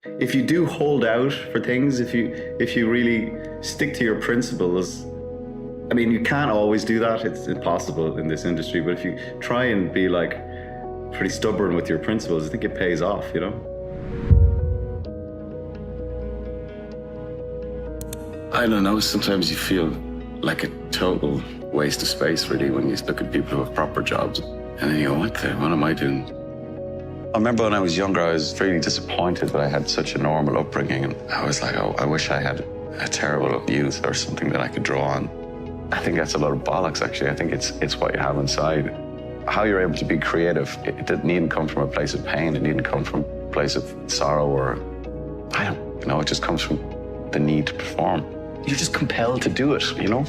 If you do hold out for things, if you really stick to your principles, I mean, you can't always do that. It's impossible in this industry. But if you try and be like pretty stubborn with your principles, I think it pays off, you know? I don't know, sometimes you feel like a total waste of space, really, when you look at people who have proper jobs. And then you go, what am I doing? I remember when I was younger, I was really disappointed that I had such a normal upbringing. And I was like, oh, I wish I had a terrible youth or something that I could draw on. I think that's a lot of bollocks, actually. I think it's what you have inside. How you're able to be creative, it needn't come from a place of pain. It needn't come from a place of sorrow or, I don't know, it just comes from the need to perform. You're just compelled to do it, you know?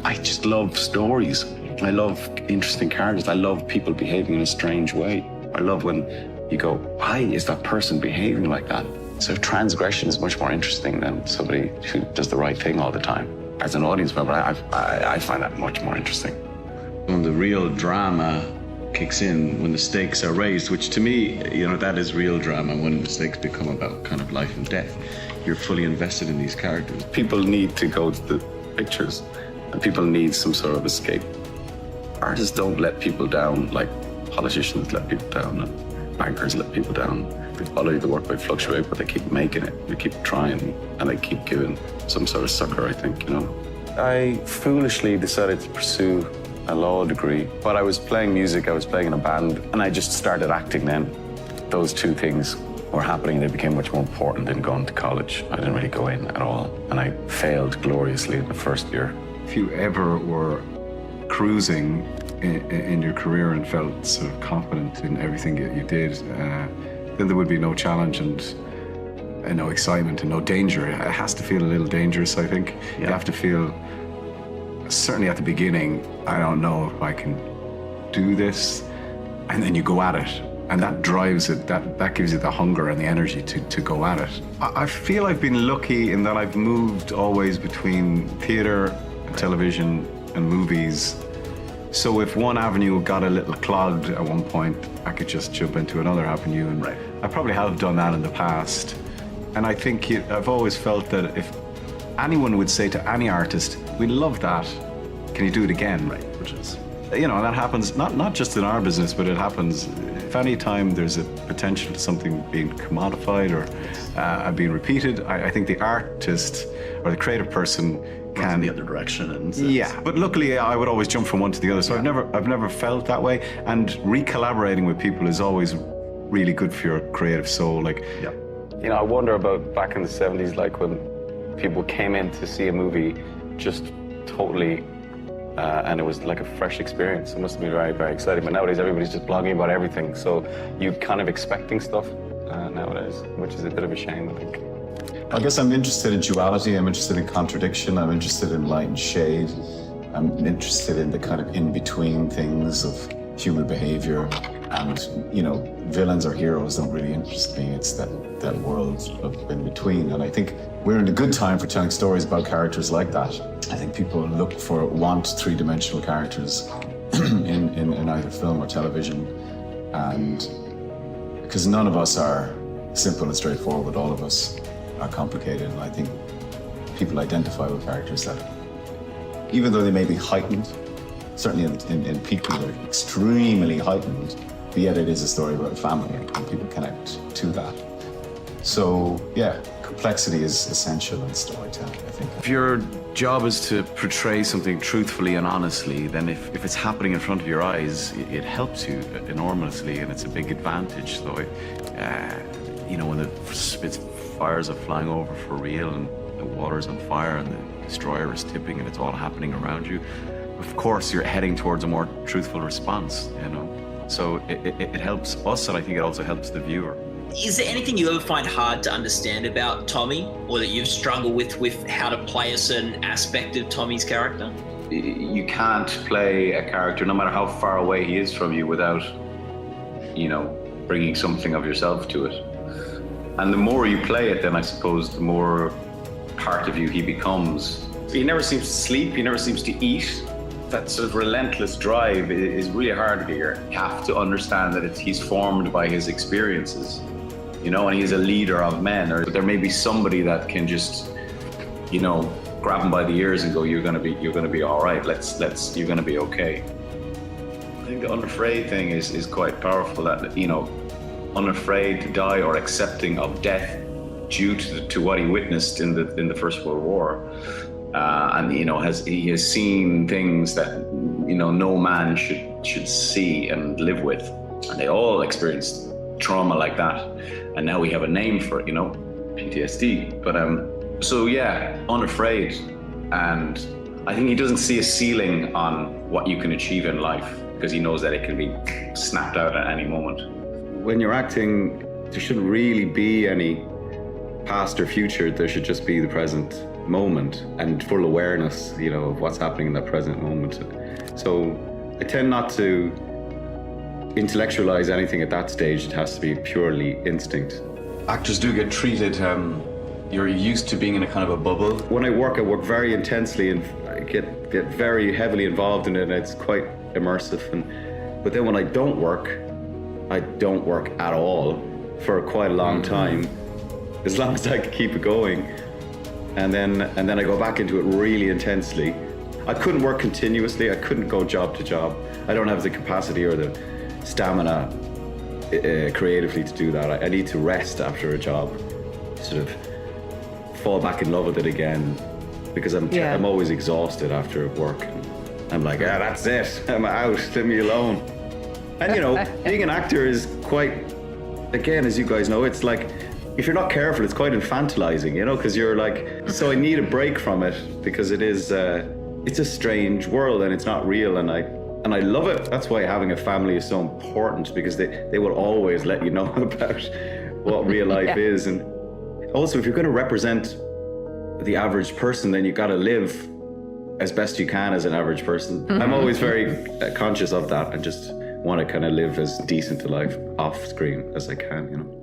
I just love stories. I love interesting characters. I love people behaving in a strange way. I love when you go, why is that person behaving like that? So transgression is much more interesting than somebody who does the right thing all the time. As an audience member, I find that much more interesting. When the real drama kicks in, when the stakes are raised, which to me, you know, that is real drama, when the stakes become about kind of life and death. You're fully invested in these characters. People need to go to the pictures, and people need some sort of escape. Artists don't let people down like politicians let people down, and bankers let people down. They follow the work, they fluctuate, but they keep making it. They keep trying, and they keep giving some sort of succor, I think, you know. I foolishly decided to pursue a law degree, but I was playing music, I was playing in a band, and I just started acting then. Those two things were happening. They became much more important than going to college. I didn't really go in at all, and I failed gloriously in the first year. If you ever were cruising in your career and felt sort of confident in everything that you did, then there would be no challenge and no excitement and no danger. It has to feel a little dangerous, I think. Yeah. You have to feel, certainly at the beginning, I don't know if I can do this, and then you go at it. And that drives it, that gives you the hunger and the energy to go at it. I feel I've been lucky in that I've moved always between theater, television, and movies. So if one avenue got a little clogged at one point, I could just jump into another avenue. And I probably have done that in the past. And I think I've always felt that if anyone would say to any artist, we love that, can you do it again? Right, which is, you know, that happens not just in our business, but it happens if any time there's a potential to something being commodified or being repeated. I think the artist or the creative person can in the other direction, and yeah. But luckily, I would always jump from one to the other, so yeah. I've never felt that way. And re-collaborating with people is always really good for your creative soul. Like, yeah. You know, I wonder about back in the 70s, like when people came in to see a movie just totally. And it was like a fresh experience. It must have been very, very exciting. But nowadays, everybody's just blogging about everything. So you're kind of expecting stuff nowadays, which is a bit of a shame, I think. I guess I'm interested in duality. I'm interested in contradiction. I'm interested in light and shade. I'm interested in the kind of in-between things of human behavior. And, you know, villains or heroes don't really interest me. It's that world of in-between. And I think we're in a good time for telling stories about characters like that. I think people want three-dimensional characters in either film or television. And because none of us are simple and straightforward, all of us are complicated. And I think people identify with characters that, even though they may be heightened, certainly in people they're extremely heightened, but yet it is a story about a family and people connect to that. So yeah, complexity is essential in storytelling, I think. If your job is to portray something truthfully and honestly, then if it's happening in front of your eyes, it helps you enormously, and it's a big advantage. So, you know, when the fires are flying over for real and the water's on fire and the destroyer is tipping and it's all happening around you, of course you're heading towards a more truthful response, you know. So it helps us, and I think it also helps the viewer. Is there anything you ever find hard to understand about Tommy, or that you've struggled with how to play a certain aspect of Tommy's character? You can't play a character, no matter how far away he is from you, without, you know, bringing something of yourself to it. And the more you play it, then I suppose the more part of you he becomes. He never seems to sleep, he never seems to eat. That sort of relentless drive is really hard here. You have to understand that he's formed by his experiences. you know, and he's a leader of men. Or there may be somebody that can just, you know, grab him by the ears and go, you're gonna be all right. You're gonna be okay. I think the unafraid thing is quite powerful. That, you know, unafraid to die or accepting of death due to what he witnessed in the First World War, and you know, he has seen things that, you know, no man should see and live with, and they all experienced trauma like that, and now we have a name for it, you know, PTSD. But so yeah, unafraid, and I think he doesn't see a ceiling on what you can achieve in life because he knows that it can be snapped out at any moment. When you're acting, there shouldn't really be any past or future. There should just be the present moment and full awareness, you know, of what's happening in that present moment. So I tend not to intellectualize anything at that stage. It has to be purely instinct. Actors do get treated, you're used to being in a kind of a bubble. When I work very intensely and I get very heavily involved in it, and it's quite immersive. But then when I don't work at all for quite a long time, as long as I can keep it going. And then I go back into it really intensely. I couldn't work continuously. I couldn't go job to job. I don't have the capacity or the stamina creatively to do that. I need to rest after a job, sort of fall back in love with it again, because I'm always exhausted after work. I'm like, that's it. I'm out. Leave me alone. And you know, being an actor is quite, again, as you guys know, it's like, if you're not careful, it's quite infantilizing, you know, because you're like, so I need a break from it because it is, it's a strange world and it's not real, and I love it. That's why having a family is so important, because they will always let you know about what real life is. And also, if you're going to represent the average person, then you got to live as best you can as an average person. I'm always very conscious of that and just want to kind of live as decent a life off screen as I can, you know.